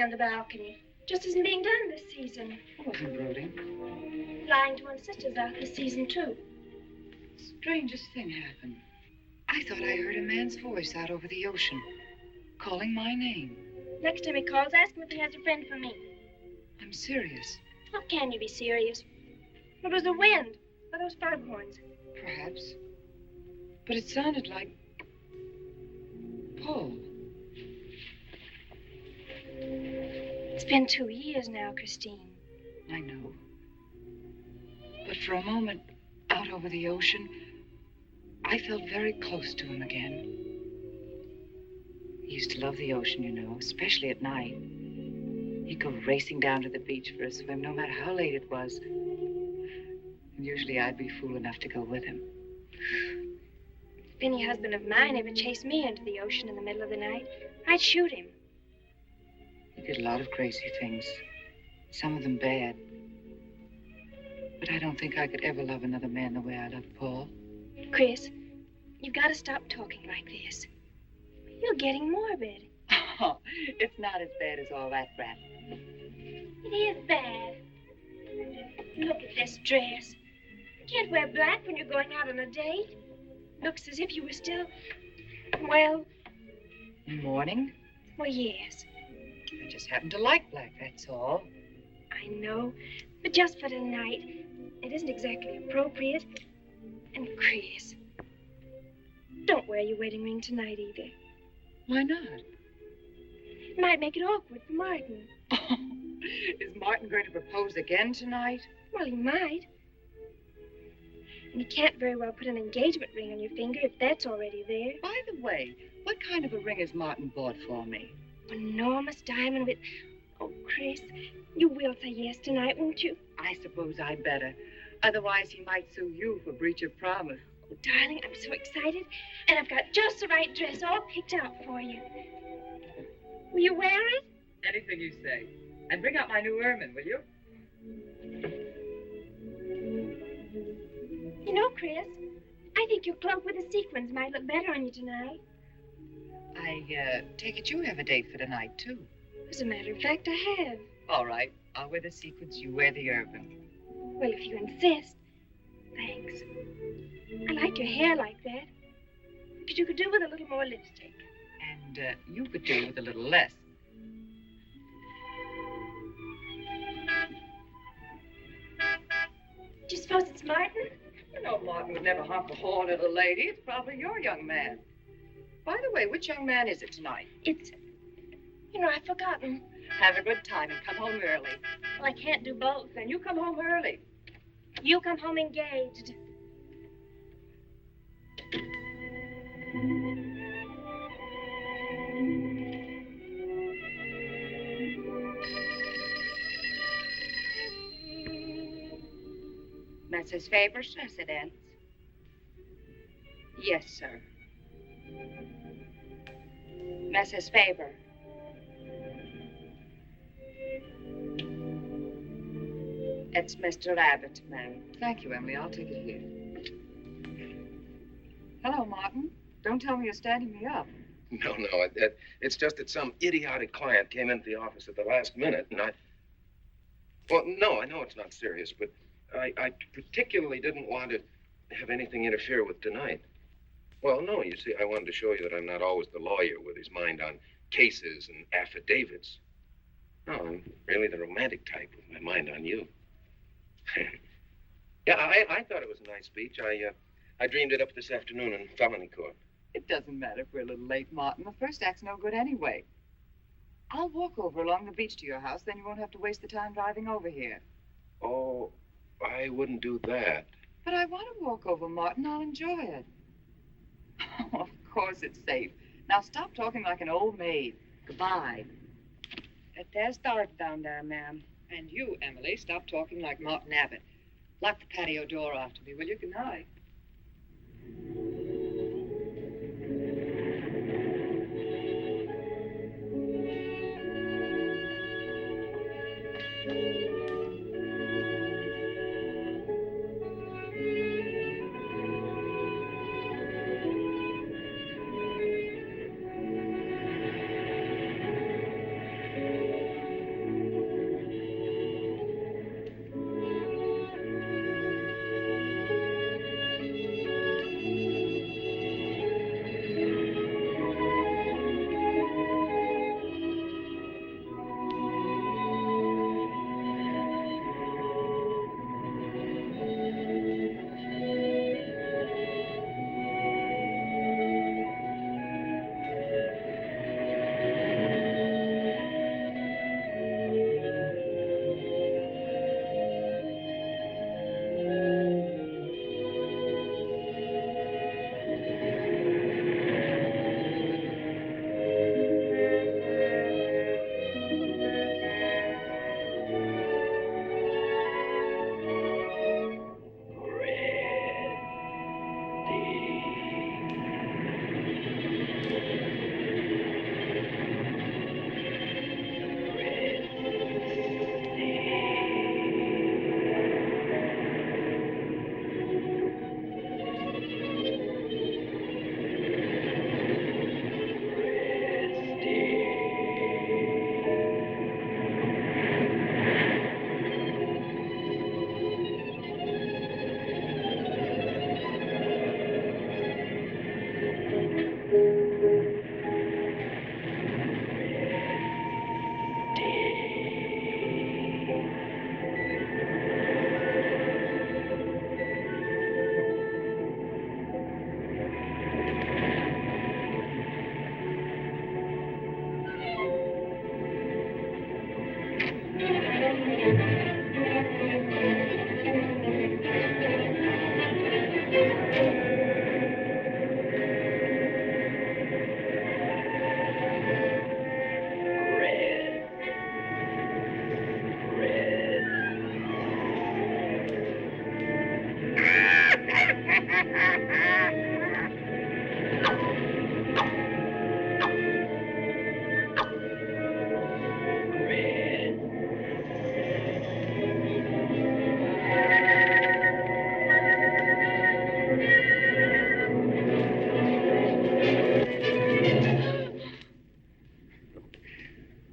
On the balcony. Just isn't being done this season. I wasn't brooding. Flying to one's sister's out this season, too. Strangest thing happened. I thought I heard a man's voice out over the ocean, calling my name. Next time he calls, ask him if he has a friend for me. I'm serious. How can you be serious? It was the wind, or those foghorns. Perhaps. But it sounded like Paul. It's been 2 years now, Christine. I know. But for a moment, out over the ocean, I felt very close to him again. He used to love the ocean, you know, especially at night. He'd go racing down to the beach for a swim, no matter how late it was. And usually I'd be fool enough to go with him. If any husband of mine ever chased me into the ocean in the middle of the night, I'd shoot him. He did a lot of crazy things, some of them bad. But I don't think I could ever love another man the way I loved Paul. Chris, you've got to stop talking like this. You're getting morbid. Oh, it's not as bad as all that rap. It is bad. Look at this dress. You can't wear black when you're going out on a date. Looks as if you were still, well... Mourning? Well, yes. I just happen to like black, that's all. I know, but just for tonight, it isn't exactly appropriate. And Chris, don't wear your wedding ring tonight either. Why not? It might make it awkward for Martin. Oh, is Martin going to propose again tonight? Well, he might. And you can't very well put an engagement ring on your finger if that's already there. By the way, what kind of a ring has Martin bought for me? An enormous diamond with... Oh, Chris, you will say yes tonight, won't you? I suppose I better. Otherwise, he might sue you for breach of promise. Oh, darling, I'm so excited. And I've got just the right dress all picked out for you. Will you wear it? Anything you say. And bring out my new ermine, will you? You know, Chris, I think your cloak with the sequins might look better on you tonight. I take it you have a date for tonight, too. As a matter of fact, I have. All right. I'll wear the sequins, you wear the ermine. Well, if you insist. Thanks. I like your hair like that. But you could do with a little more lipstick. And you could do with a little less. Do you suppose it's Martin? No, Martin would never honk the horn at a lady. It's probably your young man. By the way, which young man is it tonight? It's... I've forgotten. Have a good time and come home early. Well, I can't do both. Then you come home early. You come home engaged. Mrs. Faber's residence. Yes, sir. Mrs. Faber. It's Mr. Abbott, ma'am. Thank you, Emily. I'll take it here. Hello, Martin. Don't tell me you're standing me up. No, it's just that some idiotic client came into the office at the last minute, and well, no, I know it's not serious, but I particularly didn't want to have anything interfere with tonight. Well, no, you see, I wanted to show you that I'm not always the lawyer with his mind on cases and affidavits. No, I'm really the romantic type with my mind on you. Yeah, I thought it was a nice speech. I dreamed it up this afternoon in felony court. It doesn't matter if we're a little late, Martin. The first act's no good anyway. I'll walk over along the beach to your house, then you won't have to waste the time driving over here. Oh, I wouldn't do that. But I want to walk over, Martin. I'll enjoy it. Oh, of course it's safe. Now stop talking like an old maid. Goodbye. There's Dorothy down there, ma'am. And you, Emily, stop talking like Martin Abbott. Lock the patio door after me, will you? Good night.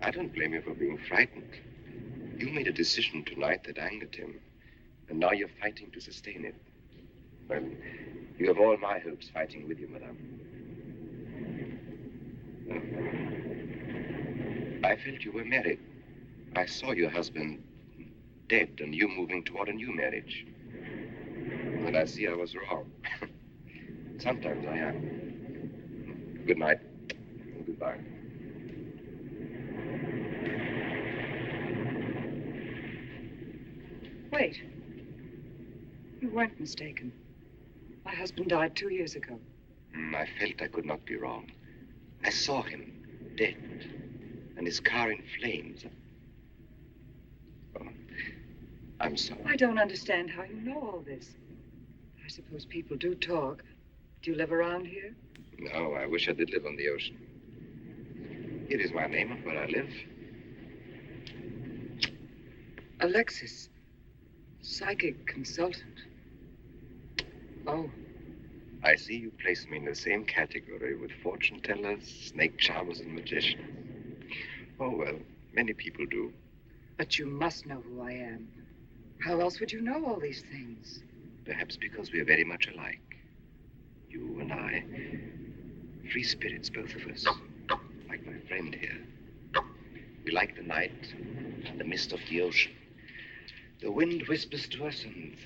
I don't blame you for being frightened. You made a decision tonight that angered him, and now you're fighting to sustain it. Well, you have all my hopes fighting with you, madame. I felt you were married. I saw your husband dead and you moving toward a new marriage. And I see I was wrong. Sometimes I am. Good night. And goodbye. Wait. You weren't mistaken. My husband died 2 years ago. I felt I could not be wrong. I saw him, dead, and his car in flames. Oh, I'm sorry. I don't understand how you know all this. I suppose people do talk. Do you live around here? No, I wish I did live on the ocean. Here is my name of where I live. Alexis, psychic consultant. Oh. I see you place me in the same category with fortune tellers, snake charmers, and magicians. Oh, well, many people do. But you must know who I am. How else would you know all these things? Perhaps because we are very much alike. You and I. Free spirits, both of us. Like my friend here. We like the night and the mist of the ocean. The wind whispers to us and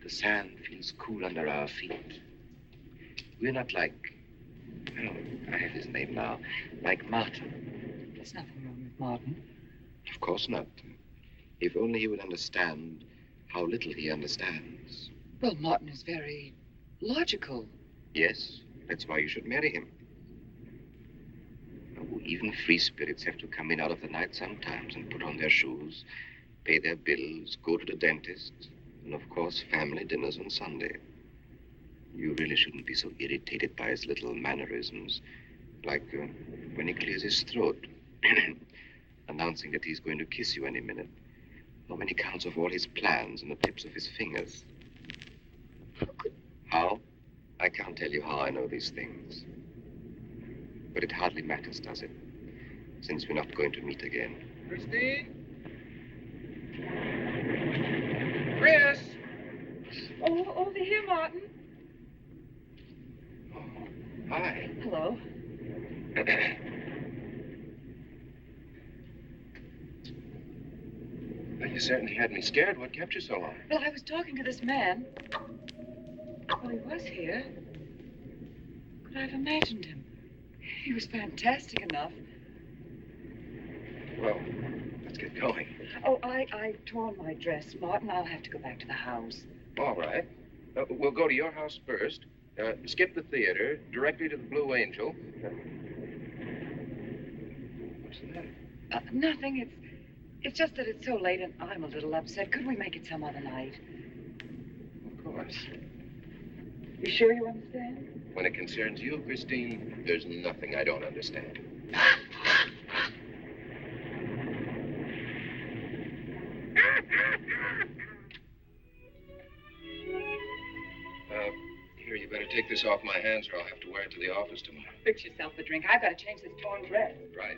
the sand feels cool under our feet. We're not like, oh, I have his name now, like Martin. There's nothing wrong with Martin. Of course not. If only he would understand how little he understands. Well, Martin is very logical. Yes, that's why you should marry him. Oh, even free spirits have to come in out of the night sometimes and put on their shoes, pay their bills, go to the dentist, and of course, family dinners on Sunday. You really shouldn't be so irritated by his little mannerisms, like when he clears his throat, announcing that he's going to kiss you any minute, or when he counts off all his plans on the tips of his fingers. How? I can't tell you how I know these things. But it hardly matters, does it? Since we're not going to meet again. Christine? Chris! Oh, over here, Martin. Oh, hi. Hello. Well, you certainly had me scared. What kept you so long? Well, I was talking to this man. Well, he was here. Could I have imagined him? He was fantastic enough. Well, let's get going. Oh, I torn my dress, Martin. I'll have to go back to the house. All right. We'll go to your house first. Skip the theater, directly to the Blue Angel. What's the matter? Nothing. It's just that it's so late and I'm a little upset. Could we make it some other night? Of course. You sure you understand? When it concerns you, Christine, there's nothing I don't understand. Here, you better take this off my hands or I'll have to wear it to the office tomorrow. Fix yourself a drink. I've got to change this torn dress. Right.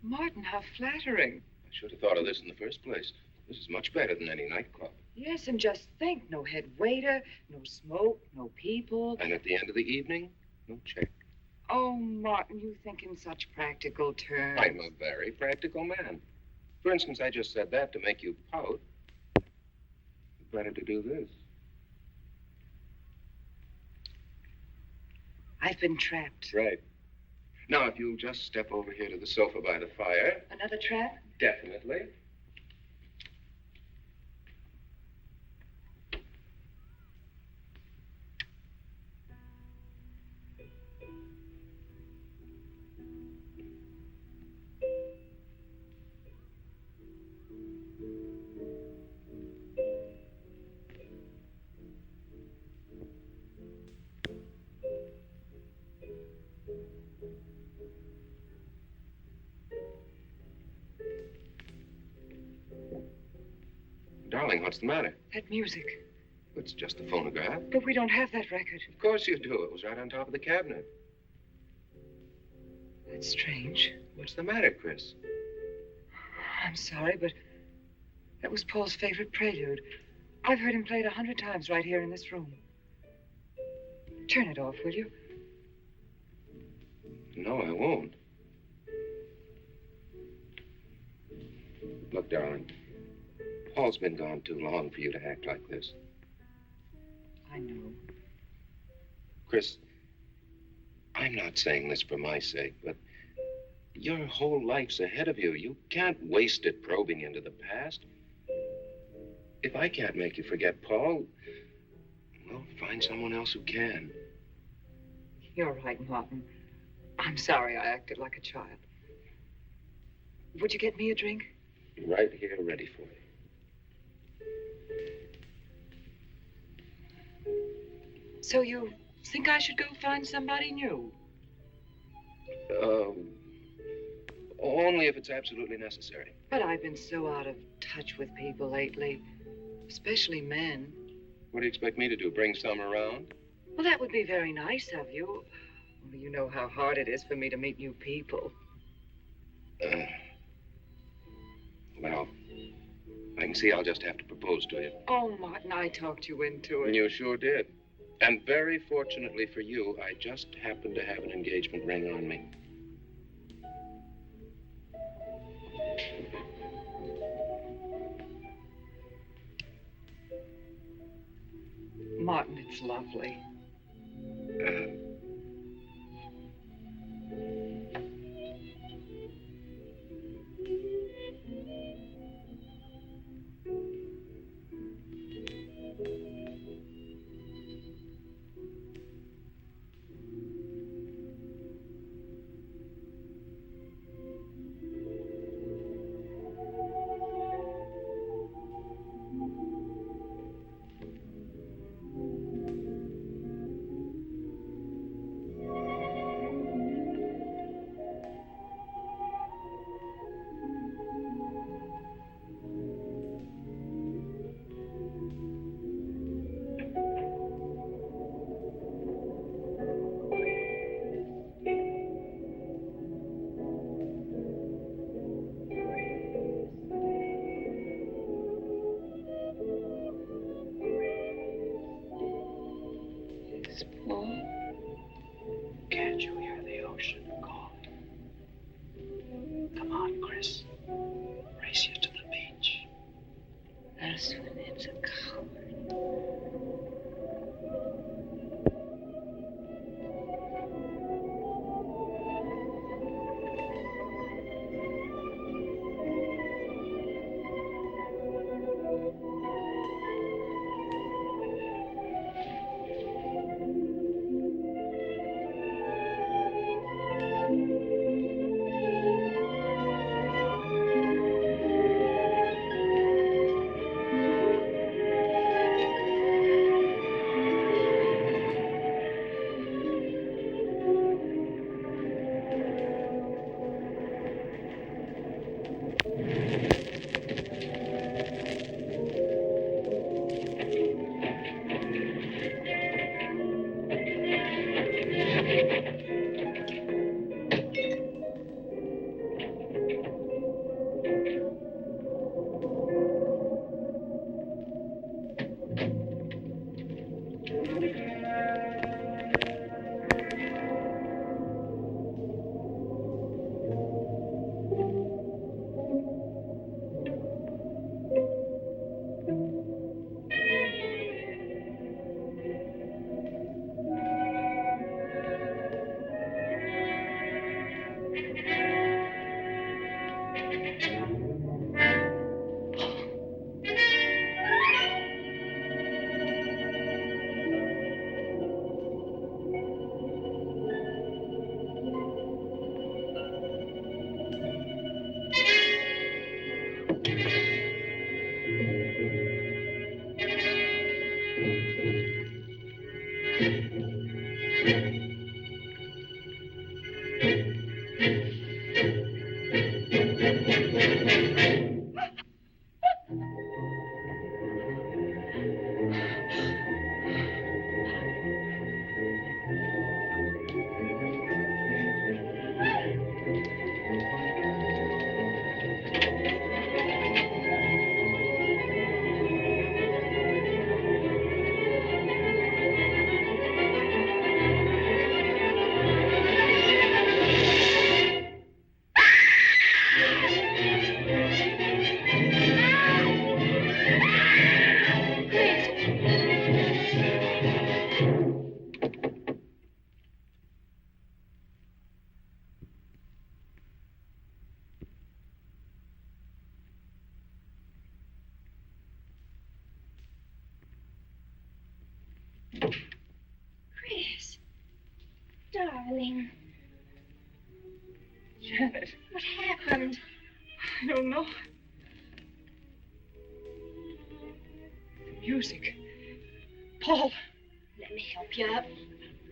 Martin, how flattering. I should have thought of this in the first place. This is much better than any nightclub. Yes, and just think, no head waiter, no smoke, no people. And at the end of the evening, no check. Oh, Martin, you think in such practical terms. I'm a very practical man. For instance, I just said that to make you pout. Better to do this. I've been trapped. Right. Now, if you'll just step over here to the sofa by the fire. Another trap? Definitely. Darling, what's the matter? That music. But it's just a phonograph. But we don't have that record. Of course you do. It was right on top of the cabinet. That's strange. What's the matter, Chris? I'm sorry, but that was Paul's favorite prelude. I've heard him play it 100 times right here in this room. Turn it off, will you? No, I won't. Look, darling, Paul's been gone too long for you to act like this. I know. Chris, I'm not saying this for my sake, but your whole life's ahead of you. You can't waste it probing into the past. If I can't make you forget Paul, well, find someone else who can. You're right, Martin. I'm sorry I acted like a child. Would you get me a drink? Right here, ready for you. So you think I should go find somebody new? Only if it's absolutely necessary. But I've been so out of touch with people lately, especially men. What do you expect me to do, bring some around? Well, that would be very nice of you. Only you know how hard it is for me to meet new people. Well, I can see I'll just have to propose to you. Oh, Martin, I talked you into it. You sure did. And very fortunately for you, I just happened to have an engagement ring on me. Martin, it's lovely. Can't you hear the ocean calling? Come on, Chris. Race you to the beach. That's when it's a coward.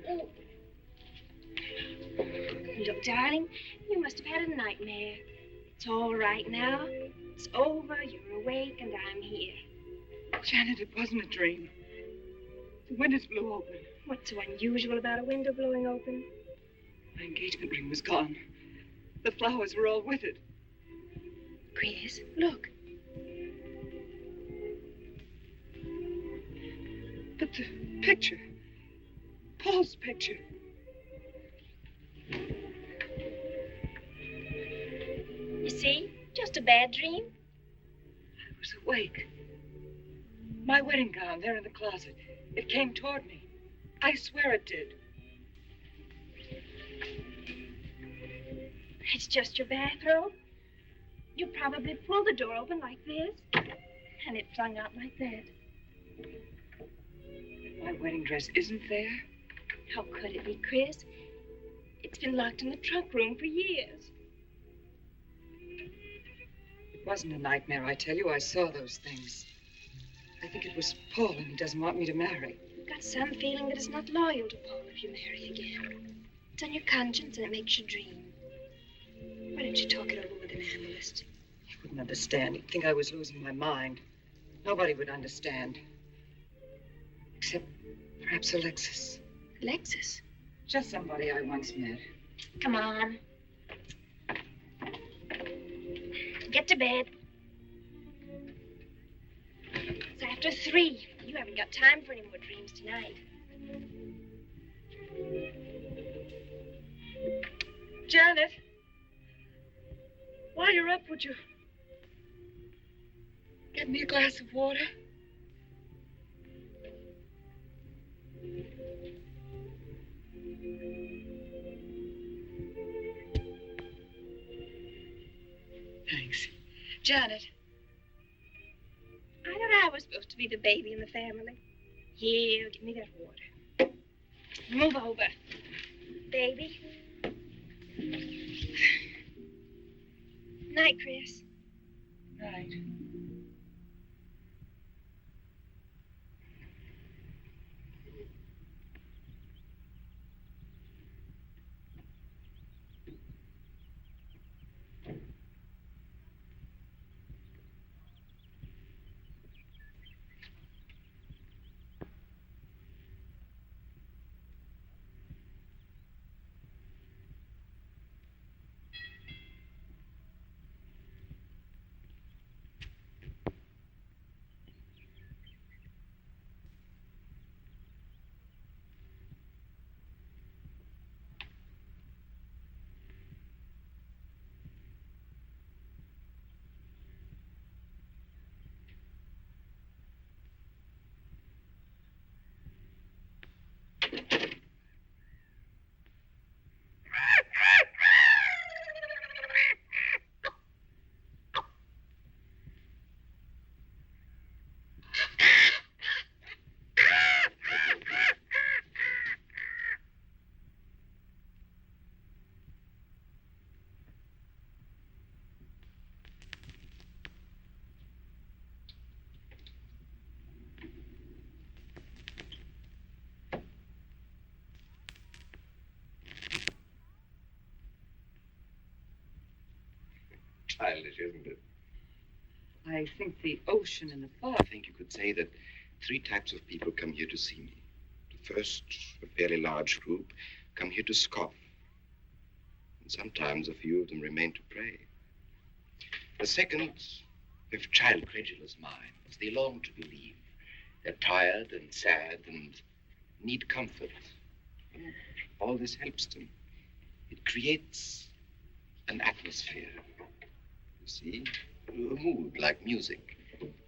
Oh. Look, darling, you must have had a nightmare. It's all right now. It's over, you're awake, and I'm here. Janet, it wasn't a dream. The windows blew open. What's so unusual about a window blowing open? My engagement ring was gone. The flowers were all withered. Chris, look. But the picture, Paul's picture. You see? Just a bad dream. I was awake. My wedding gown there in the closet. It came toward me. I swear it did. It's just your bathrobe. You probably pulled the door open like this, and it flung out like that. My wedding dress isn't there. How could it be, Chris? It's been locked in the trunk room for years. It wasn't a nightmare, I tell you. I saw those things. I think it was Paul, and he doesn't want me to marry. You've got some feeling that it's not loyal to Paul if you marry again. It's on your conscience, and it makes you dream. Why don't you talk it over with an analyst? He wouldn't understand. He'd think I was losing my mind. Nobody would understand. Except perhaps Alexis. Alexis? Just somebody I once met. Come on. Get to bed. It's after 3. You haven't got time for any more dreams tonight. Janet, while you're up, would you get me a glass of water? Thanks. Janet. I thought I was supposed to be the baby in the family. Here, give me that water. Move over. Baby. Night, Chris. Night. Childish, isn't it? I think the ocean and the fog. I think you could say that 3 types of people come here to see me. The first, a fairly large group, come here to scoff. And sometimes a few of them remain to pray. The second have child credulous minds. They long to believe. They're tired and sad and need comfort. All this helps them. It creates an atmosphere. You see, a mood like music.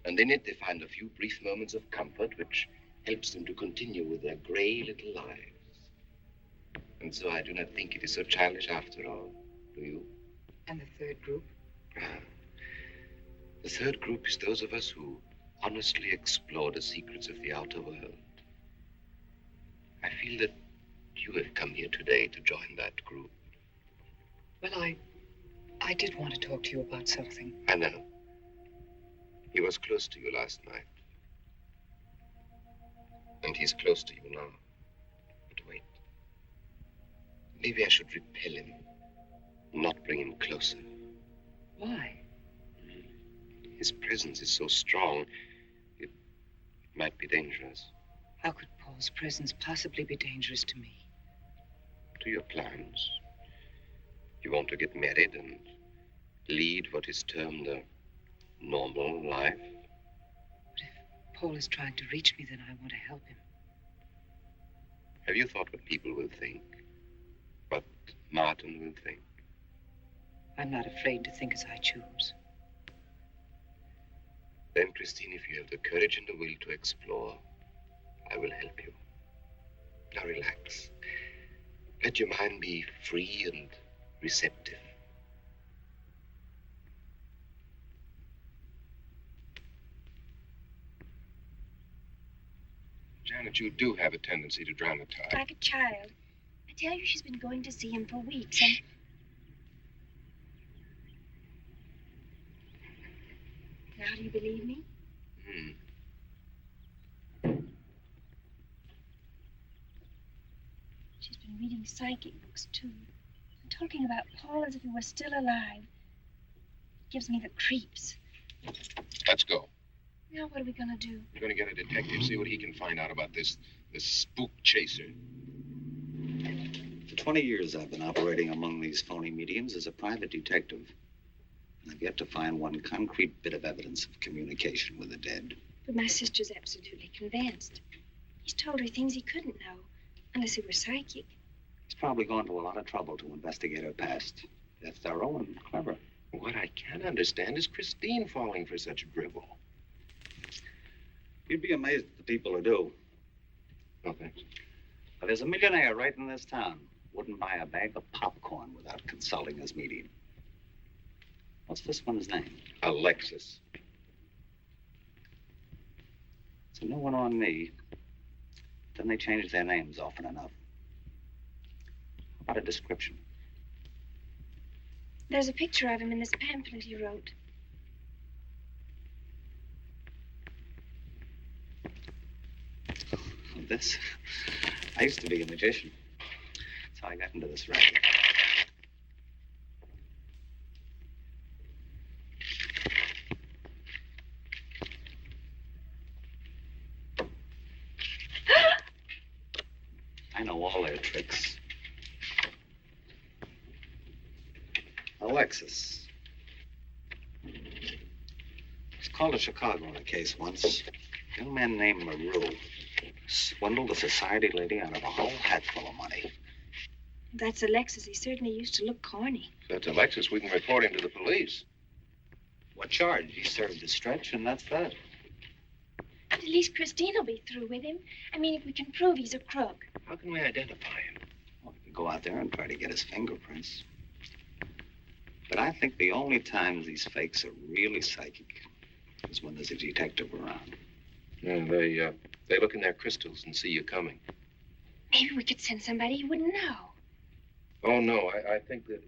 And in it they find a few brief moments of comfort which helps them to continue with their gray little lives. And so I do not think it is so childish after all, do you? And the third group? The third group is those of us who honestly explore the secrets of the outer world. I feel that you have come here today to join that group. Well, I did want to talk to you about something. I know. He was close to you last night. And he's close to you now. But wait. Maybe I should repel him, not bring him closer. Why? His presence is so strong, it might be dangerous. How could Paul's presence possibly be dangerous to me? To your plans. You want to get married and lead what is termed a normal life. But if Paul is trying to reach me, then I want to help him. Have you thought what people will think? What Martin will think? I'm not afraid to think as I choose. Then, Christine, if you have the courage and the will to explore, I will help you. Now relax. Let your mind be free and receptive. Janet, you do have a tendency to dramatize. Like a child. I tell you, she's been going to see him for weeks, and... Now, do you believe me? She's been reading psychic books, too. And talking about Paul as if he were still alive. It gives me the creeps. Let's go. Now, what are we going to do? We're going to get a detective, see what he can find out about this spook chaser. For 20 years, I've been operating among these phony mediums as a private detective. And I've yet to find one concrete bit of evidence of communication with the dead. But my sister's absolutely convinced. He's told her things he couldn't know, unless he were psychic. He's probably gone to a lot of trouble to investigate her past. They're thorough and clever. What I can't understand is Christine falling for such drivel. You'd be amazed at the people who do. No, thanks. But there's a millionaire right in this town. Wouldn't buy a bag of popcorn without consulting his medium. What's this one's name? Alexis. It's a new one on me. Then they change their names often enough. How about a description? There's a picture of him in this pamphlet he wrote. This? I used to be a magician. That's how I got into this racket. I know all their tricks. Alexis. Was called to Chicago on a case once. A young man named LaRue swindled a society lady out of a whole hatful of money. That's Alexis. He certainly used to look corny. If that's Alexis, we can report him to the police. What charge? He served his stretch, and that's that. But at least Christine will be through with him. I mean, if we can prove he's a crook. How can we identify him? Well, we could go out there and try to get his fingerprints. But I think the only times these fakes are really psychic is when there's a detective around. Yeah, they look in their crystals and see you coming. Maybe we could send somebody who wouldn't know. Oh, no, I think that...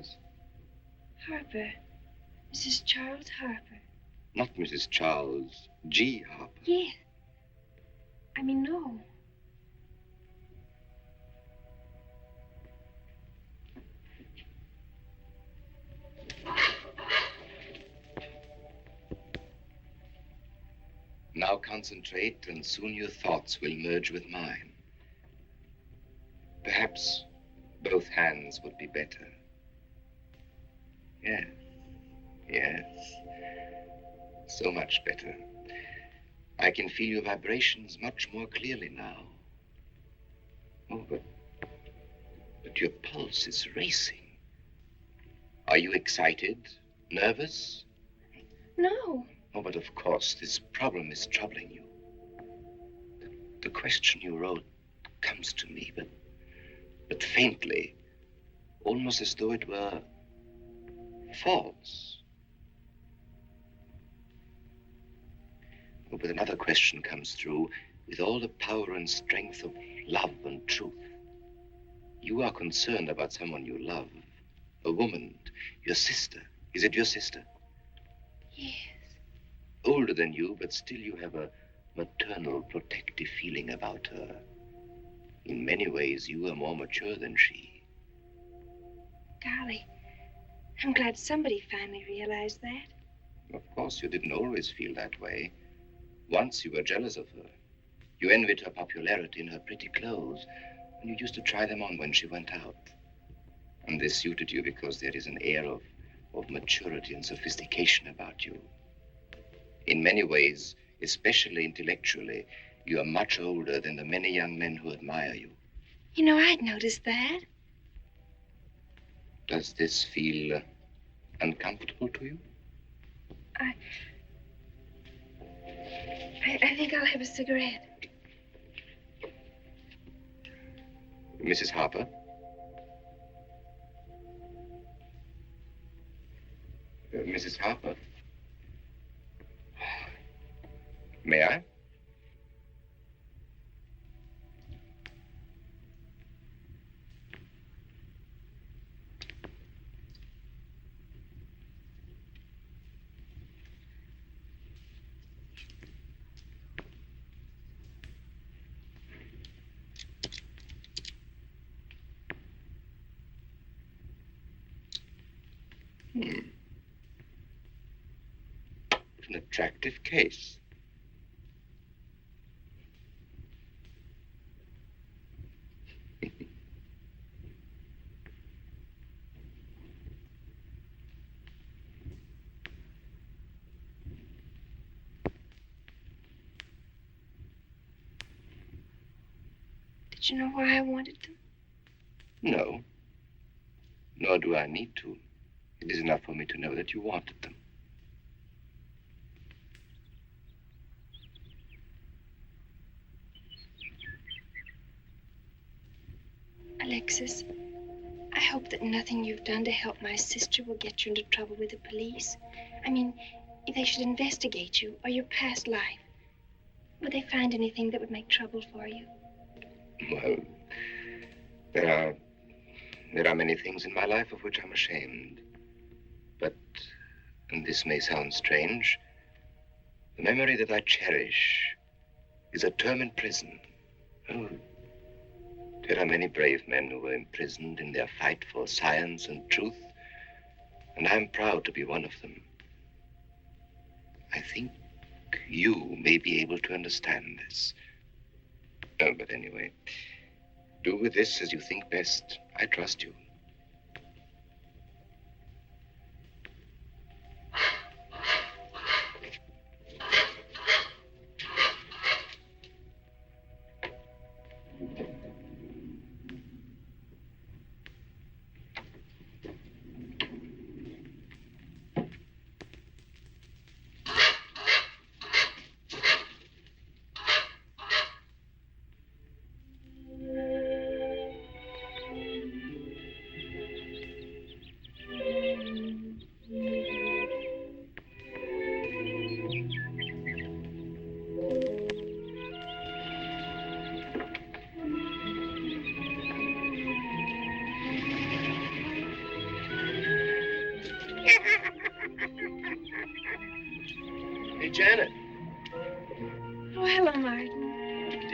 Yes? Harper. Mrs. Charles Harper. Not Mrs. Charles G. Harper. Yes. I mean, no. Now concentrate, and soon your thoughts will merge with mine. Perhaps both hands would be better. Yes, yes. So much better. I can feel your vibrations much more clearly now. Oh, but your pulse is racing. Are you excited? Nervous? No. Oh, but of course, this problem is troubling you. The question you wrote comes to me, but faintly, almost as though it were false. Oh, but another question comes through with all the power and strength of love and truth. You are concerned about someone you love, a woman, your sister. Is it your sister? Yes. Older than you, but still you have a maternal, protective feeling about her. In many ways, you are more mature than she. Golly, I'm glad somebody finally realized that. Of course, you didn't always feel that way. Once you were jealous of her. You envied her popularity in her pretty clothes, and you used to try them on when she went out. And this suited you because there is an air of maturity and sophistication about you. In many ways, especially intellectually, you are much older than the many young men who admire you. You know, I'd noticed that. Does this feel uncomfortable to you? I think I'll have a cigarette. Mrs. Harper? Mrs. Harper? May I? An attractive case. Did you know why I wanted them? No. Nor do I need to. It is enough for me to know that you wanted them. Alexis, I hope that nothing you've done to help my sister will get you into trouble with the police. I mean, if they should investigate you or your past life, would they find anything that would make trouble for you? Well, there are many things in my life of which I'm ashamed. But, and this may sound strange, the memory that I cherish is a term in prison. Oh, there are many brave men who were imprisoned in their fight for science and truth, and I'm proud to be one of them. I think you may be able to understand this. Oh, but anyway, do with this as you think best. I trust you.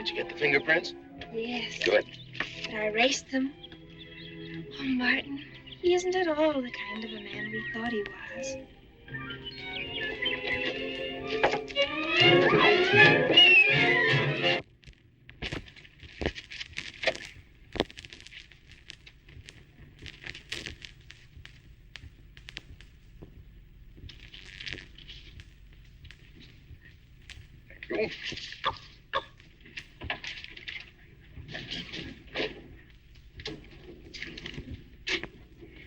Did you get the fingerprints? Yes. Good. But I erased them. Oh, Martin, he isn't at all the kind of a man we thought he was. Thank you.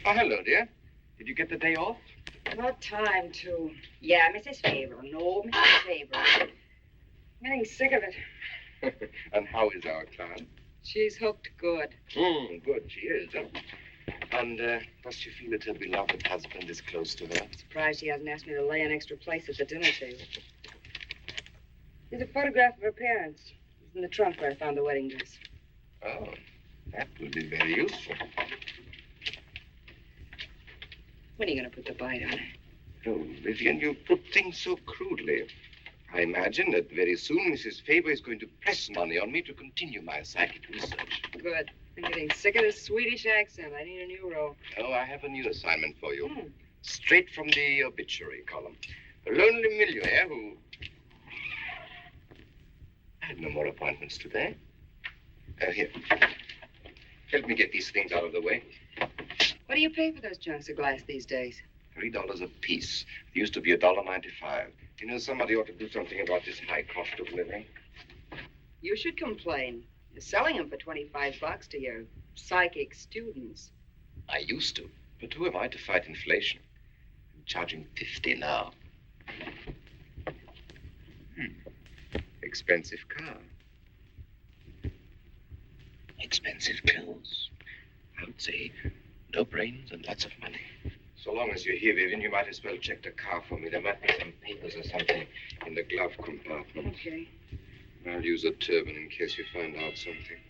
Oh, hello, dear. Did you get the day off? What time to? Yeah, Mrs. Faber. No, Mrs. Faber. I'm getting sick of it. And how is our clown? She's hooked good. Good, she is. And does she feel that her beloved husband is close to her? Surprised she hasn't asked me to lay an extra place at the dinner table. There's a photograph of her parents. It's in the trunk where I found the wedding dress. Oh, that would be very useful. When are you going to put the bite on her? Oh, Vivian, you put things so crudely. I imagine that very soon Mrs. Faber is going to press money on me to continue my psychic research. Good. I'm getting sick of this Swedish accent. I need a new role. Oh, I have a new assignment for you. Straight from the obituary column. A lonely millionaire who... I had no more appointments today. Here. Help me get these things out of the way. What do you pay for those chunks of glass these days? $3 a piece. It used to be $1.95. You know, somebody ought to do something about this high cost of living. You should complain. You're selling them for $25 to your psychic students. I used to. But who am I to fight inflation? I'm charging $50 now. Expensive car. Expensive clothes. I would say no brains and lots of money. So long as you're here, Vivian, you might as well check the car for me. There might be some papers or something in the glove compartment. Okay. I'll use a turban in case you find out something.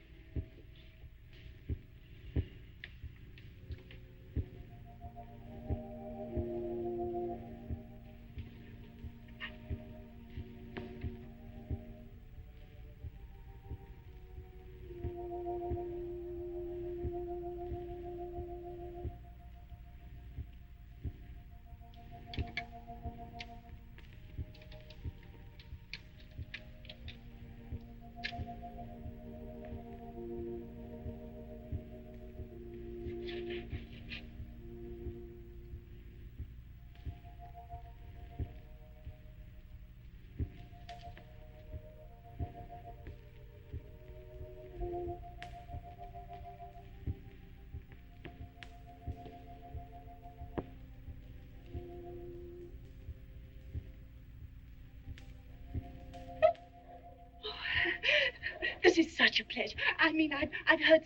This is such a pleasure. I mean, I've heard...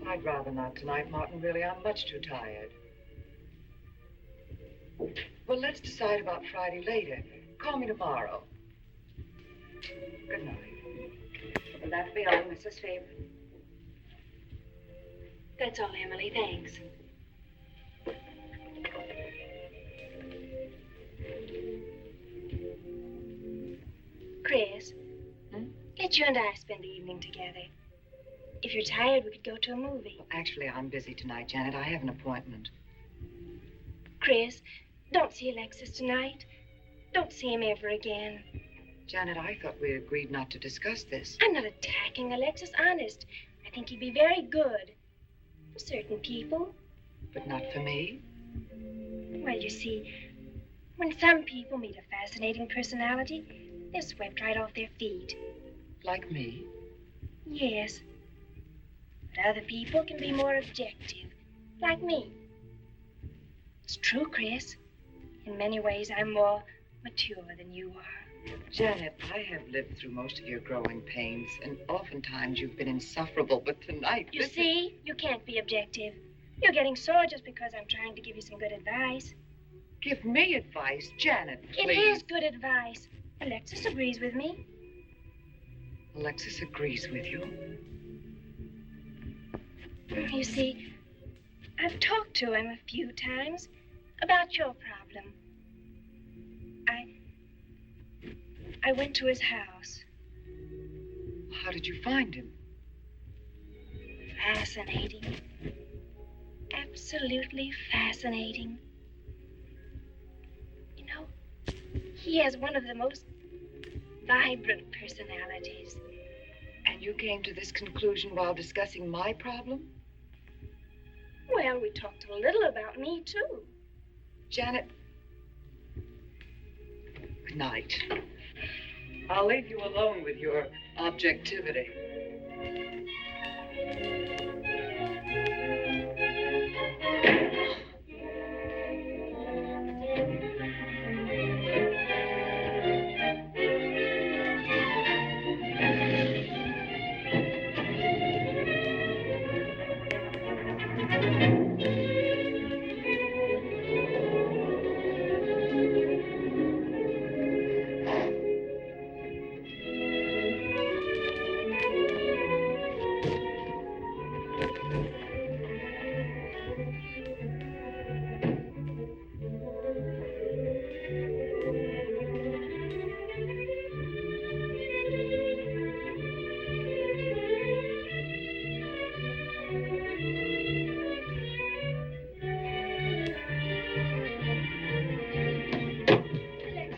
I'd rather not tonight, Martin, really. I'm much too tired. Well, let's decide about Friday later. Call me tomorrow. Good night. Will that be all, Mrs. Faber? That's all, Emily. Thanks. Chris, let you and I spend the evening together. If you're tired, we could go to a movie. Well, actually, I'm busy tonight, Janet. I have an appointment. Chris, don't see Alexis tonight. Don't see him ever again. Janet, I thought we agreed not to discuss this. I'm not attacking Alexis, honest. I think he'd be very good for certain people. But not for me? Well, you see, when some people meet a fascinating personality, they're swept right off their feet. Like me? Yes. But other people can be more objective, like me. It's true, Chris. In many ways, I'm more mature than you are. Janet, I have lived through most of your growing pains, and oftentimes you've been insufferable, but tonight... You see, you can't be objective. You're getting sore just because I'm trying to give you some good advice. Give me advice, Janet, It please. is good advice. Alexis agrees with me. Alexis agrees with you. You see, I've talked to him a few times about your problem. I went to his house. How did you find him? Fascinating. Absolutely fascinating. You know, he has one of the most vibrant personalities. And you came to this conclusion while discussing my problem? Well, we talked a little about me, too. Janet, good night. I'll leave you alone with your objectivity.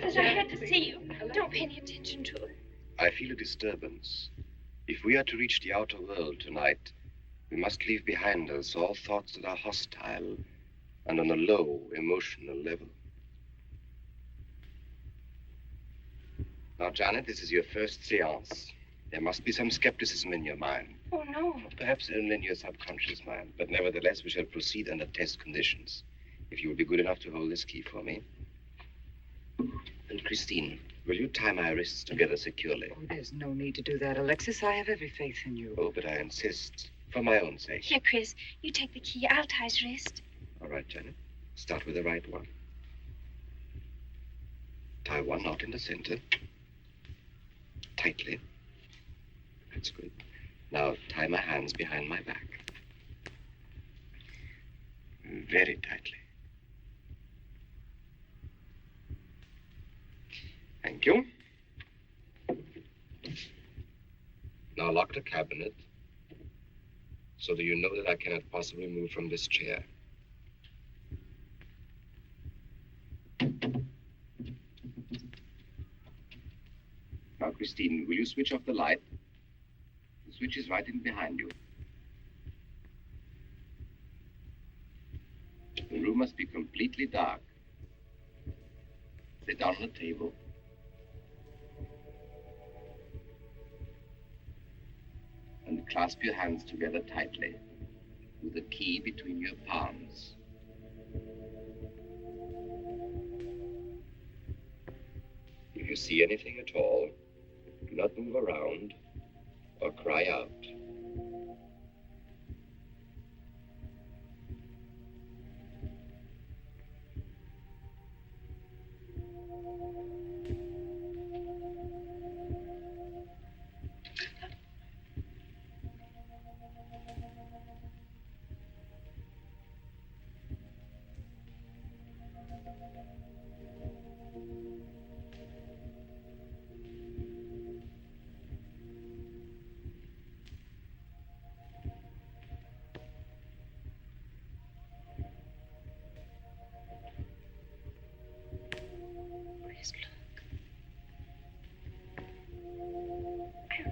Alexis, I had to see you. Don't pay any attention to it. I feel a disturbance. If we are to reach the outer world tonight, we must leave behind us all thoughts that are hostile and on a low emotional level. Now, Janet, this is your first seance. There must be some skepticism in your mind. Oh, no. Perhaps only in your subconscious mind, but nevertheless, we shall proceed under test conditions. If you will be good enough to hold this key for me. And Christine, will you tie my wrists together securely? Oh, there's no need to do that, Alexis. I have every faith in you. Oh, but I insist, for my own sake. Here, Chris, you take the key. I'll tie his wrist. All right, Janet. Start with the right one. Tie one knot in the center. Tightly. That's good. Now tie my hands behind my back. Very tightly. Thank you. Now lock the cabinet so that you know that I cannot possibly move from this chair. Now, Christine, will you switch off the light? The switch is right in behind you. The room must be completely dark. Sit down on the table. And clasp your hands together tightly, with the key between your palms. If you see anything at all, do not move around or cry out.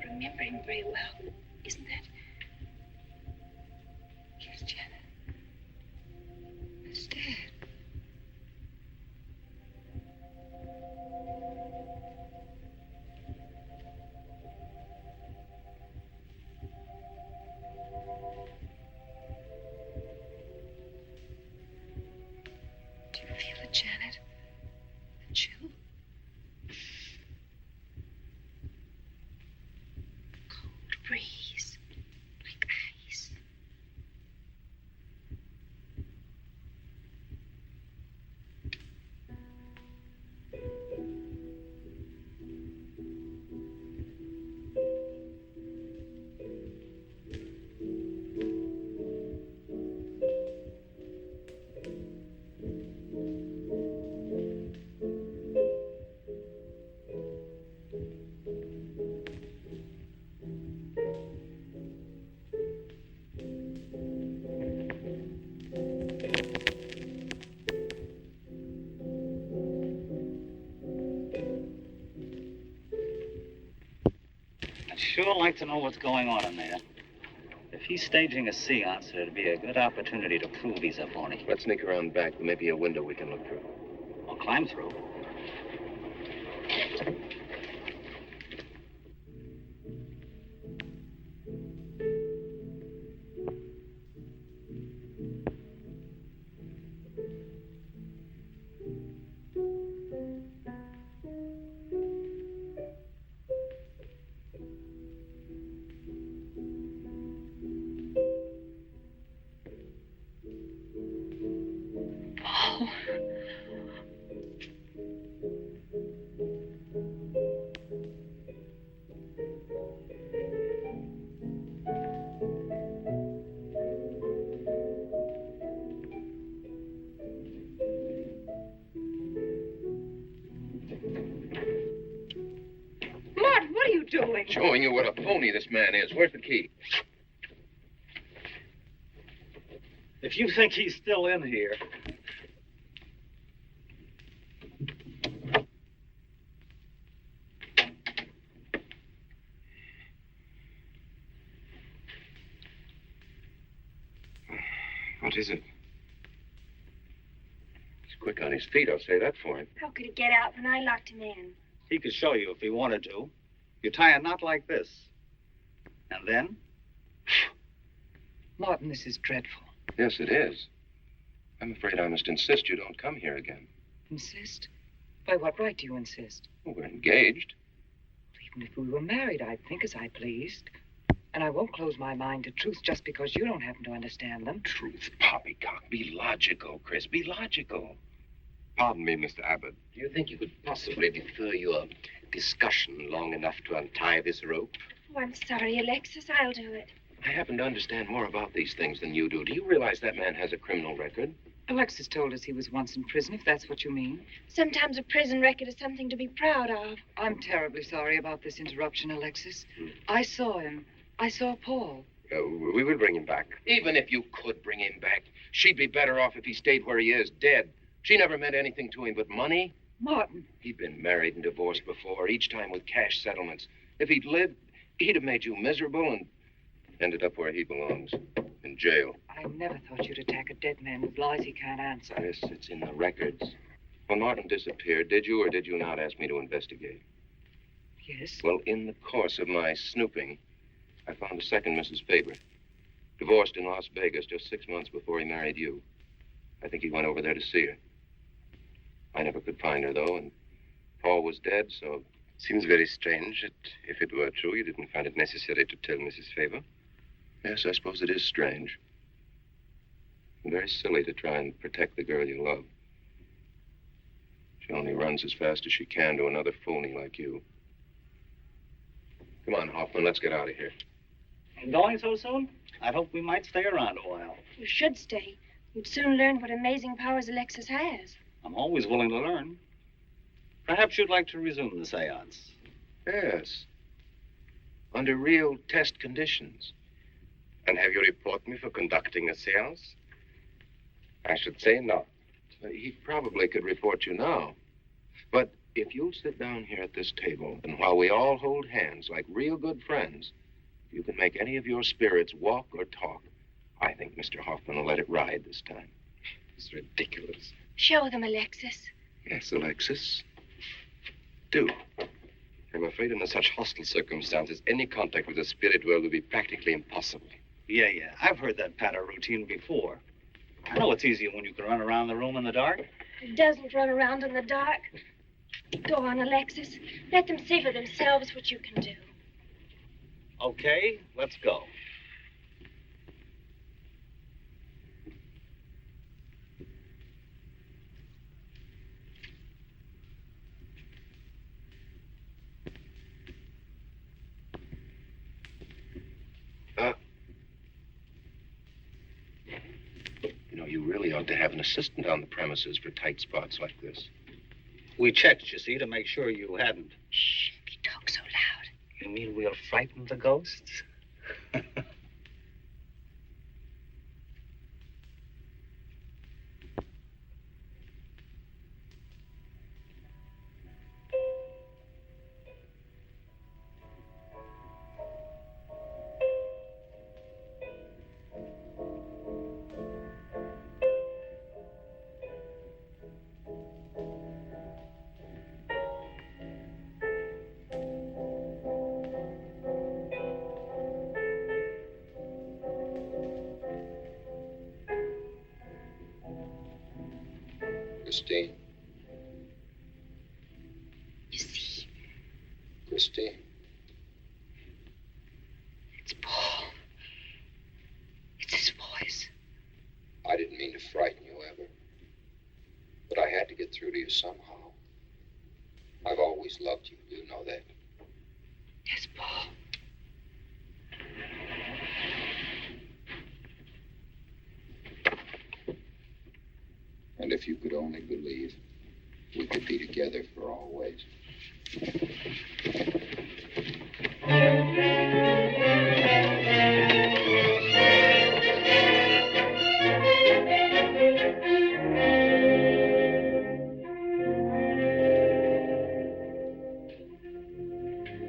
Remember him very well, isn't that? Yes, Janet. It's Dad. Do you feel it, Janet? The chill? Breeze. sure like to know what's going on in there. If he's staging a seance, it'd be a good opportunity to prove he's a phony. Let's sneak around back. There may be a window we can look through. Or climb through. Doing? Showing you what a phony this man is. Where's the key? If you think he's still in here. What is it? He's quick on his feet, I'll say that for him. How could he get out when I locked him in? He could show you if he wanted to. You tie a knot like this. And then? Martin, this is dreadful. Yes, it is. I'm afraid I must insist you don't come here again. Insist? By what right do you insist? Well, we're engaged. Even if we were married, I'd think as I pleased. And I won't close my mind to truth just because you don't happen to understand them. Truth, poppycock. Be logical, Chris. Be logical. Pardon me, Mr. Abbott. Do you think you could possibly defer your discussion long enough to untie this rope? Oh, I'm sorry, Alexis. I'll do it. I happen to understand more about these things than you do. Do you realize that man has a criminal record? Alexis told us he was once in prison, if that's what you mean. Sometimes a prison record is something to be proud of. I'm terribly sorry about this interruption, Alexis. I saw him. I saw Paul. We will bring him back. Even if you could bring him back, she'd be better off if he stayed where he is, dead. She never meant anything to him but money. Martin. He'd been married and divorced before, each time with cash settlements. If he'd lived, he'd have made you miserable and ended up where he belongs, in jail. I never thought you'd attack a dead man with lies he can't answer. Yes, it's in the records. When Martin disappeared, did you or did you not ask me to investigate? Yes. Well, in the course of my snooping, I found a second Mrs. Faber, divorced in Las Vegas just 6 months before he married you. I think he went over there to see her. I never could find her, though, and Paul was dead, so... Seems very strange that if it were true, you didn't find it necessary to tell Mrs. Faber. Yes, I suppose it is strange. And very silly to try and protect the girl you love. She only runs as fast as she can to another phony like you. Come on, Hoffman, let's get out of here. And going so soon? I'd hope we might stay around a while. You should stay. You'd soon learn what amazing powers Alexis has. I'm always willing to learn. Perhaps you'd like to resume the seance. Yes. Under real test conditions. And have you report me for conducting a seance? I should say not. He probably could report you now. But if you'll sit down here at this table, and while we all hold hands like real good friends, if you can make any of your spirits walk or talk, I think Mr. Hoffman will let it ride this time. It's ridiculous. Show them, Alexis. Yes, Alexis. Do. I'm afraid under such hostile circumstances, any contact with the spirit world will be practically impossible. Yeah. I've heard that patter routine before. I know it's easier when you can run around the room in the dark. It doesn't run around in the dark. Go on, Alexis. Let them see for themselves what you can do. Okay, let's go. You really ought to have an assistant on the premises for tight spots like this. We checked, you see, to make sure you hadn't. Shh, he talks so loud. You mean we'll frighten the ghosts? Christine. You see, Christine. it's Paul. It's his voice. I didn't mean to frighten you ever. But I had to get through to you somehow. I've always loved you. You know that. Yes, Paul. And if you could only believe, we could be together for always.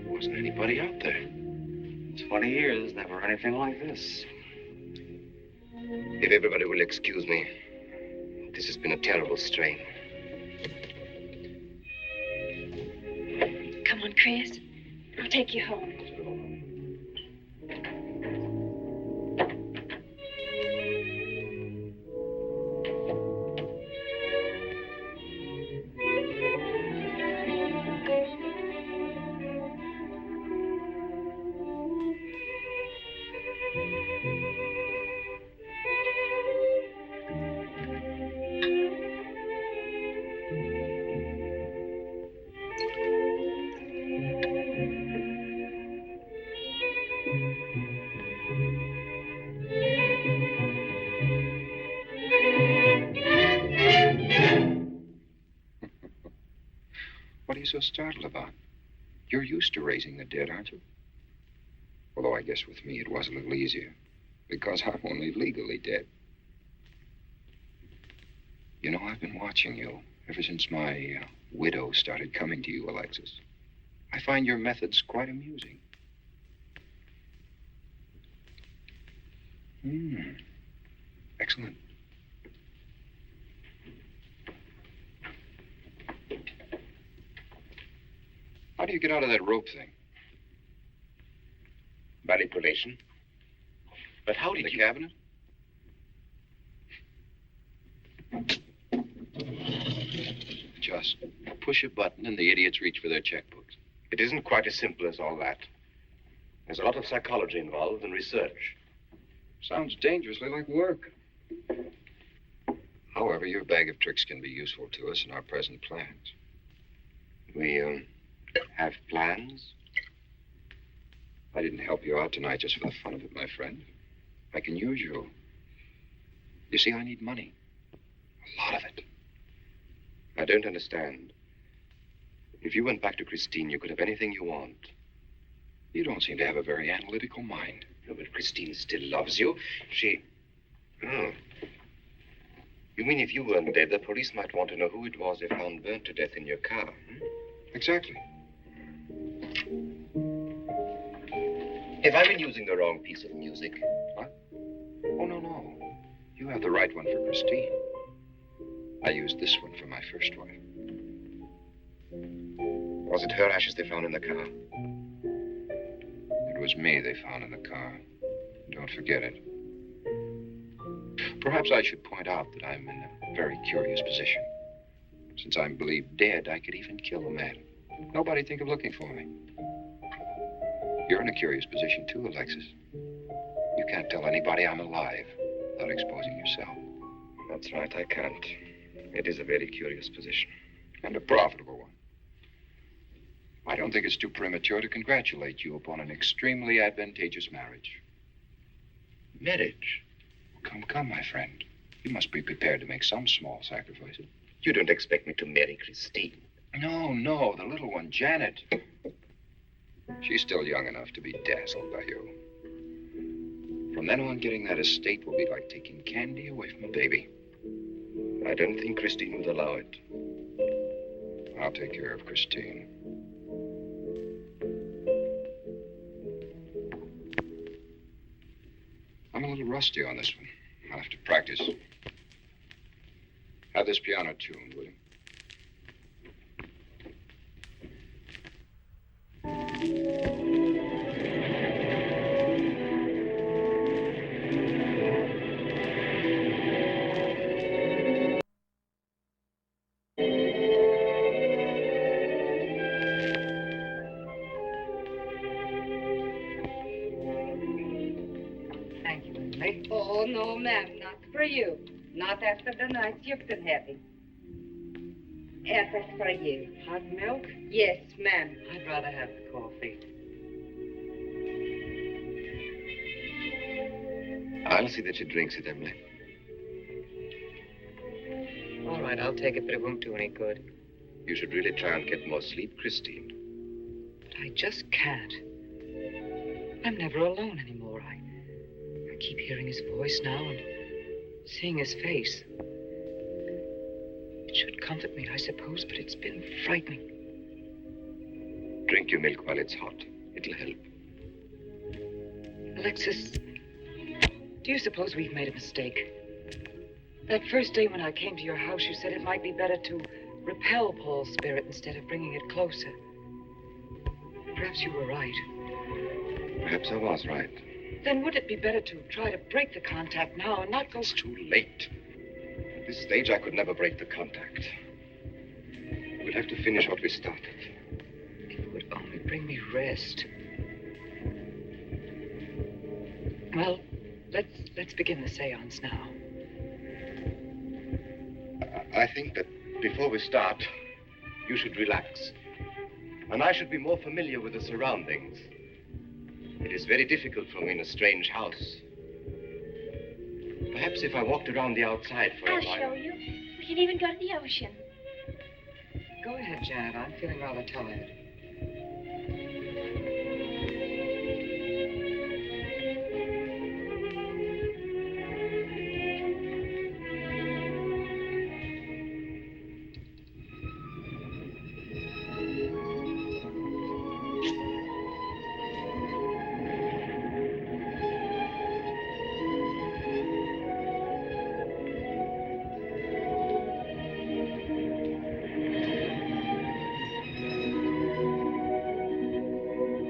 Wasn't anybody out there. 20 years, never anything like this. If everybody will excuse me, this has been a terrible strain. Come on, Chris. I'll take you home. What are you so startled about? You're used to raising the dead, aren't you? Although I guess with me it was a little easier, because I'm only legally dead. You know, I've been watching you ever since my widow started coming to you, Alexis. I find your methods quite amusing. Excellent. How do you get out of that rope thing? Manipulation. But how In did the you... cabinet? Just push a button and the idiots reach for their checkbooks. It isn't quite as simple as all that. There's a lot of psychology involved and research. Sounds dangerously like work. However, your bag of tricks can be useful to us in our present plans. We, have plans? I didn't help you out tonight just for the fun of it, my friend. I can use you. You see, I need money. A lot of it. I don't understand. If you went back to Christine, you could have anything you want. You don't seem to have a very analytical mind. No, but Christine still loves you. She... Oh. You mean if you weren't dead, the police might want to know who it was they found burnt to death in your car? Exactly. Have I been using the wrong piece of music? What? Oh, no. You have the right one for Christine. I used this one for my first wife. Was it her ashes they found in the car? It was me they found in the car. Don't forget it. Perhaps I should point out that I'm in a very curious position. Since I'm believed dead, I could even kill a man. Nobody'd think of looking for me. You're in a curious position, too, Alexis. You can't tell anybody I'm alive without exposing yourself. That's right, I can't. It is a very curious position. And a profitable one. I don't think it's too premature to congratulate you upon an extremely advantageous marriage. Marriage? Come, my friend. You must be prepared to make some small sacrifices. You don't expect me to marry Christine? No, the little one, Janet. She's still young enough to be dazzled by you. From then on, getting that estate will be like taking candy away from a baby. I don't think Christine would allow it. I'll take care of Christine. I'm a little rusty on this one. I'll have to practice. Have this piano tuned, will you? Oh, no, ma'am, not for you. Not after the night you've been having. And that's for you. Hot milk? Yes, ma'am. I'd rather have the coffee. I'll see that she drinks it, Emily. All right, I'll take it, but it won't do any good. You should really try and get more sleep, Christine. But I just can't. I'm never alone anymore. I keep hearing his voice now and seeing his face. It should comfort me, I suppose, but it's been frightening. Drink your milk while it's hot. It'll help. Alexis, do you suppose we've made a mistake? That first day when I came to your house, you said it might be better to repel Paul's spirit instead of bringing it closer. Perhaps you were right. Perhaps I was right. Then would it be better to try to break the contact now and not go... It's too late. At this stage, I could never break the contact. We'll have to finish what we started. If it would only bring me rest. Well, let's begin the seance now. I think that before we start, you should relax. And I should be more familiar with the surroundings. It is very difficult for me in a strange house. Perhaps if I walked around the outside for a while... I'll show you. We can even go to the ocean. Go ahead, Janet. I'm feeling rather tired.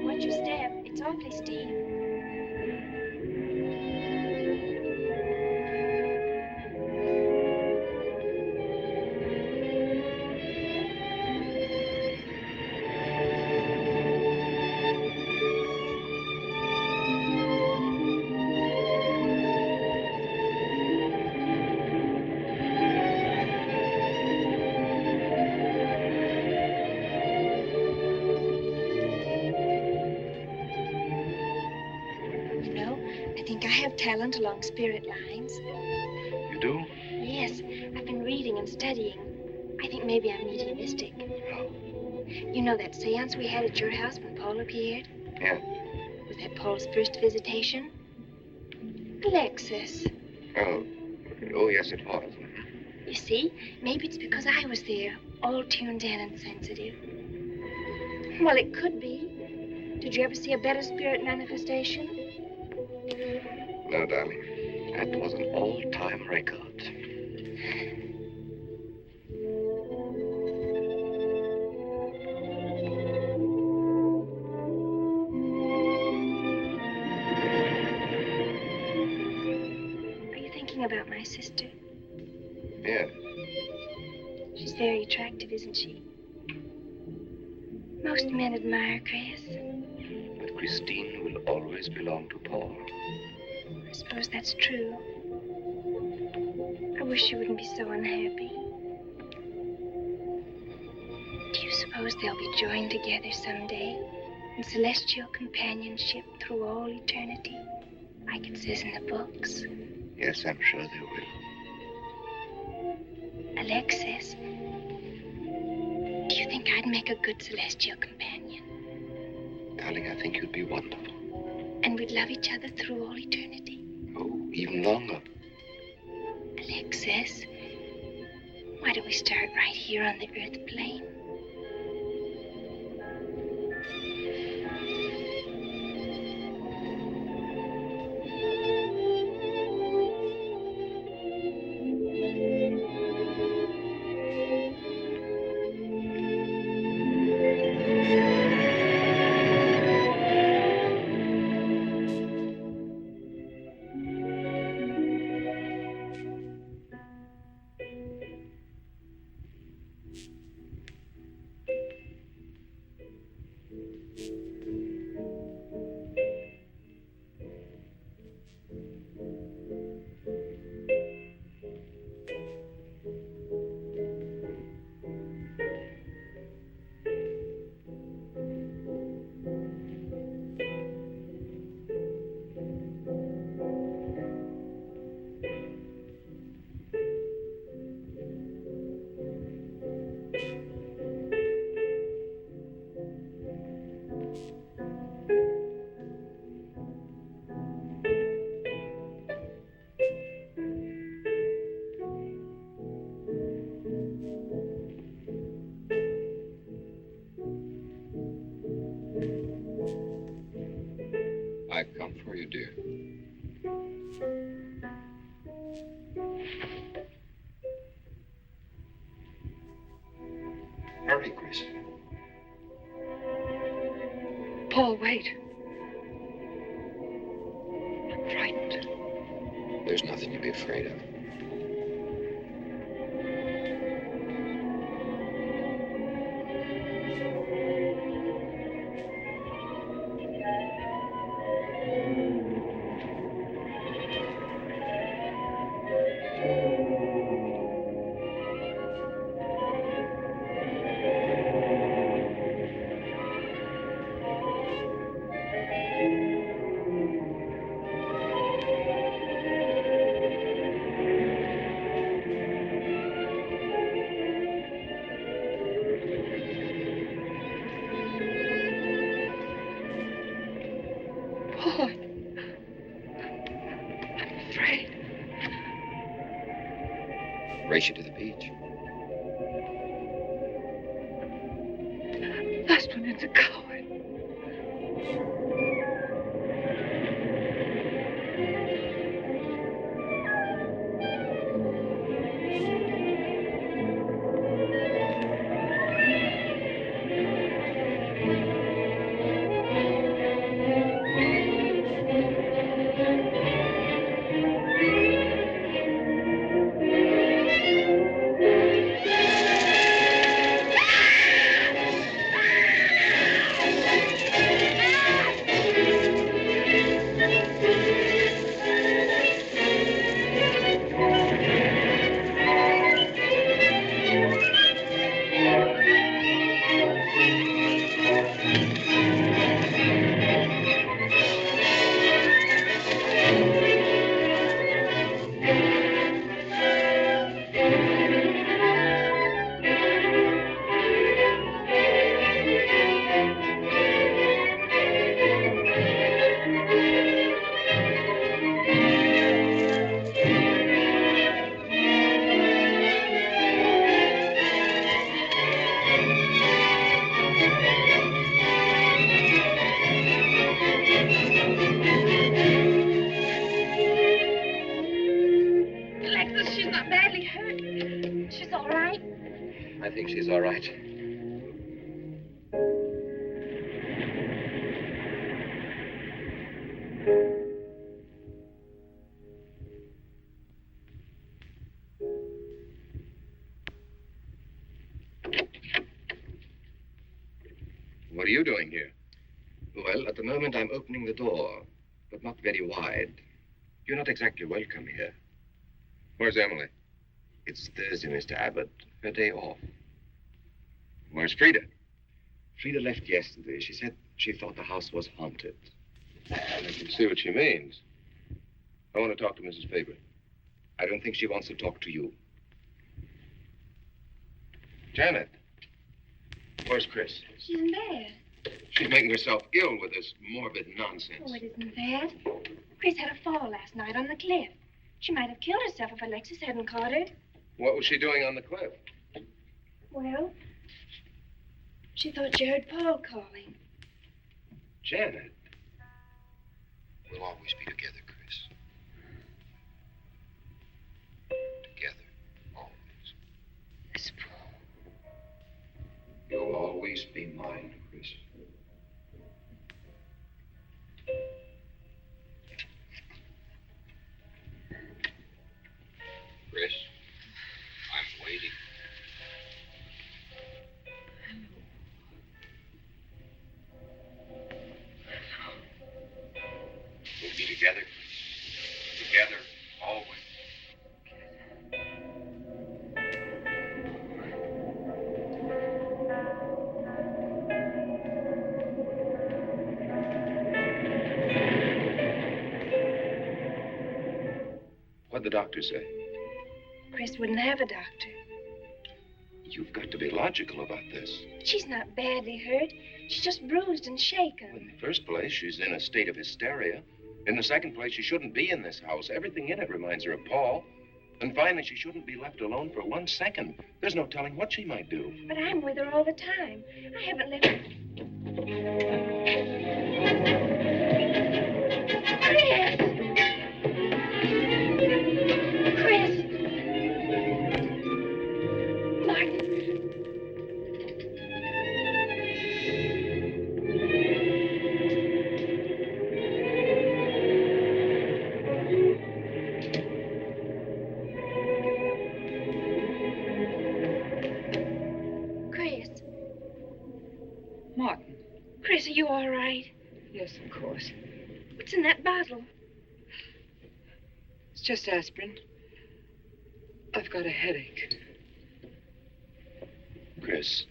Watch your step. It's awfully steep. You know, I think I have talent along spirit lines. You do? Yes, I've been reading and studying. I think maybe I'm mediumistic. Oh. You know that seance we had at your house when Paul appeared? Yeah. Was that Paul's first visitation? Alexis. Oh, yes, it was. You see, maybe it's because I was there, all tuned in and sensitive. Well, it could be. Did you ever see a better spirit manifestation? No, darling. That was an all-time record. Are you thinking about my sister? Yeah. She's very attractive, isn't she? Most men admire Chris. But Christine will always belong to Paul. I suppose that's true. I wish you wouldn't be so unhappy. Do you suppose they'll be joined together someday in celestial companionship through all eternity, like it says in the books? Yes, I'm sure they will. Alexis, do you think I'd make a good celestial companion? Darling, I think you'd be wonderful. And we'd love each other through all eternity? Oh, even longer. Alexis, why don't we start right here on the earth plane? for you, dear. Hurry, Chris. Paul, wait. I'm frightened. There's nothing to be afraid of. Race you to the beach. Last one is a coward. I think she's all right. What are you doing here? Well, at the moment I'm opening the door, but not very wide. You're not exactly welcome here. Where's Emily? It's Thursday, Mr. Abbott. Her day off. Where's Frida? Frida left yesterday. She said she thought the house was haunted. I can see what she means. I want to talk to Mrs. Faber. I don't think she wants to talk to you. Janet. Where's Chris? She's in bed. She's making herself ill with this morbid nonsense. Oh, it isn't that. Chris had a fall last night on the cliff. She might have killed herself if Alexis hadn't caught her. What was she doing on the cliff? Well, she thought she heard Paul calling. Janet. We'll always be together, Chris. Together. Always. Miss Paul. You'll always be mine, Chris. Chris, I'm waiting. We'll be together, Chris. Together, always. What'd the doctor say? Chris wouldn't have a doctor. You've got to be logical about this. She's not badly hurt. She's just bruised and shaken. In the first place, she's in a state of hysteria. In the second place, she shouldn't be in this house. Everything in it reminds her of Paul. And finally, she shouldn't be left alone for 1 second. There's no telling what she might do. But I'm with her all the time. I haven't left her. Chris, are you all right? Yes, of course. What's in that bottle? It's just aspirin. I've got a headache. Chris,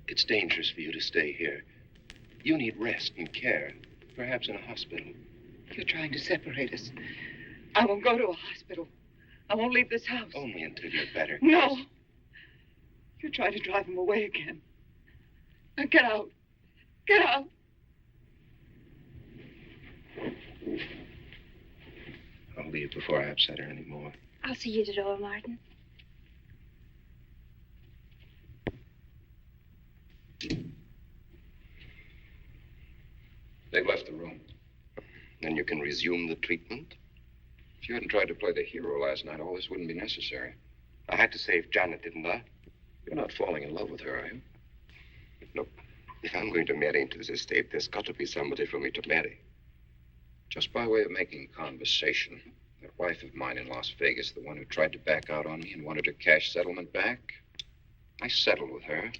it's dangerous for you to stay here. You need rest and care, perhaps in a hospital. You're trying to separate us. I won't go to a hospital. I won't leave this house. Only until you're better. No. You're trying to drive him away again. Now get out. Get out. I'll leave before I upset her anymore. I'll see you to the door, Martin. They've left the room. Then you can resume the treatment. If you hadn't tried to play the hero last night, all this wouldn't be necessary. I had to save Janet, didn't I? You're not falling in love with her, are you? Look, if I'm going to marry into this estate, there's got to be somebody for me to marry. Just by way of making conversation, that wife of mine in Las Vegas, the one who tried to back out on me and wanted her cash settlement back, I settled with her,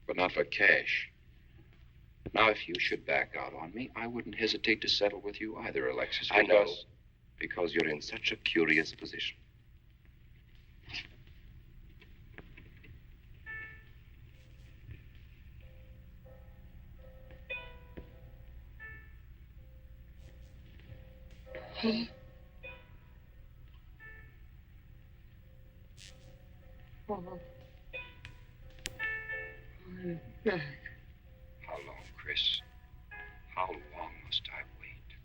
but not for cash. Now, if you should back out on me, I wouldn't hesitate to settle with you either, Alexis. I know, because you're in such a curious position. Oh. I'm back. How long, Chris? How long must I wait?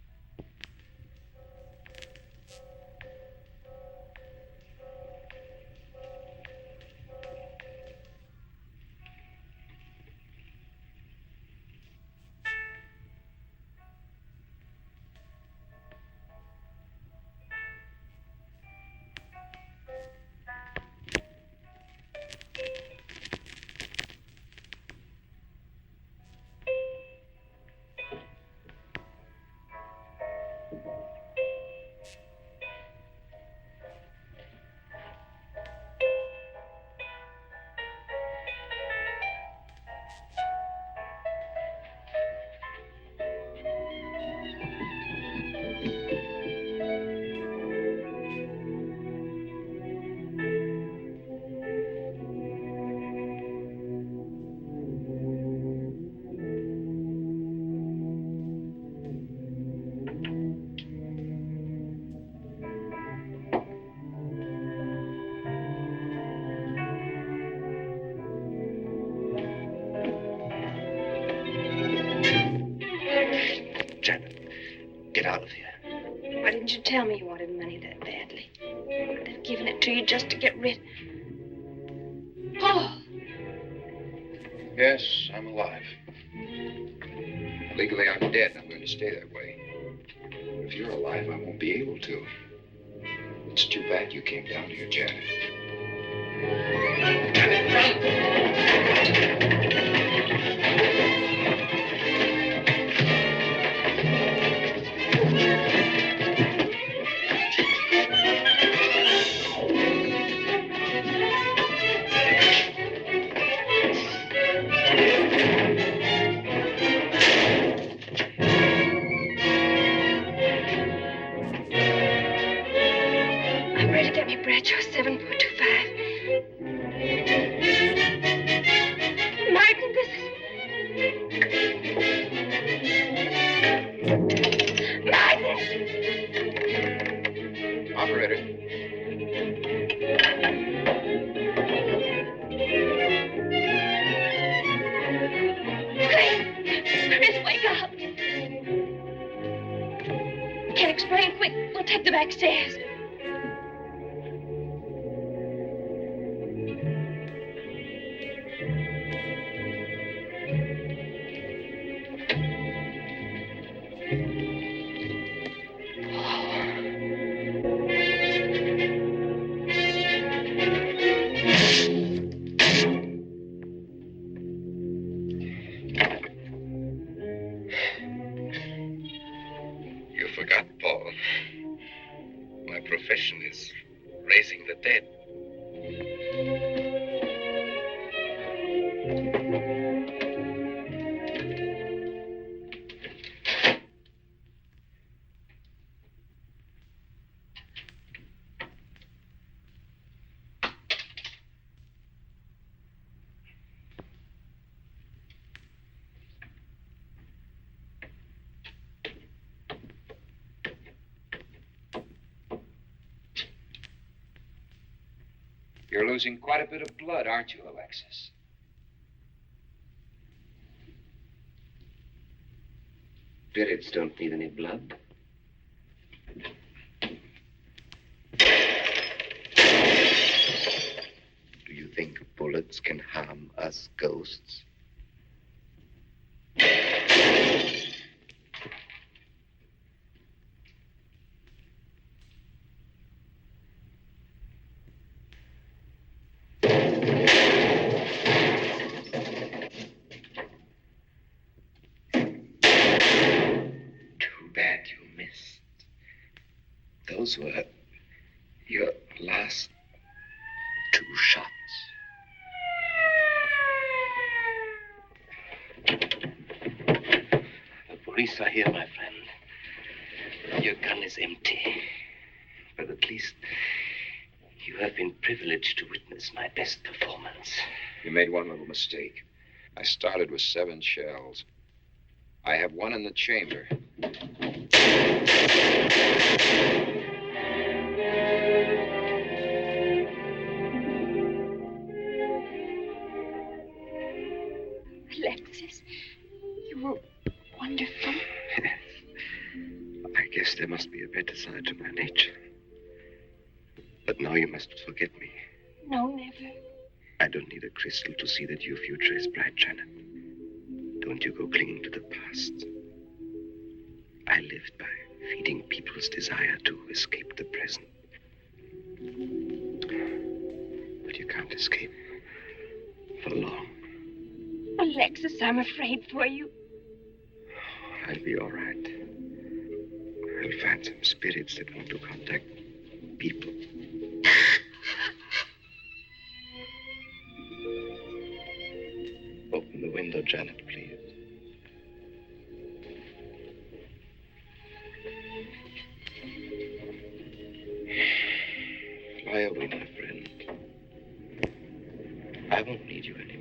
Get out of here. Why didn't you tell me you wanted money that badly? I'd have given it to you just to get rid. Paul! Yes, I'm alive. Legally, I'm dead, and I'm going to stay that way. But if you're alive, I won't be able to. It's too bad you came down here, Janet. Janet, run! Bradshaw 7.25. Martin, this is... Martin! Operator. Chris, wake up. Can't explain. Quick, we'll take the back stairs. You're losing quite a bit of blood, aren't you, Alexis? Spirits don't need any blood. Do you think bullets can harm us ghosts? Those were your last 2 shots. The police are here, my friend. Your gun is empty. But at least you have been privileged to witness my best performance. You made one little mistake. I started with 7 shells. I have 1 in the chamber. Alexis, you were wonderful. I guess there must be a better side to my nature. But now you must forget me. No, never. I don't need a crystal to see that your future is bright, Janet. Don't you go clinging to the past. I lived by feeding people's desire to escape the present. But you can't escape for long. Alexis, I'm afraid for you. I'll be all right. I'll find some spirits that want to contact people. Open the window, Janet, please. Fly away, my friend. I won't need you anymore.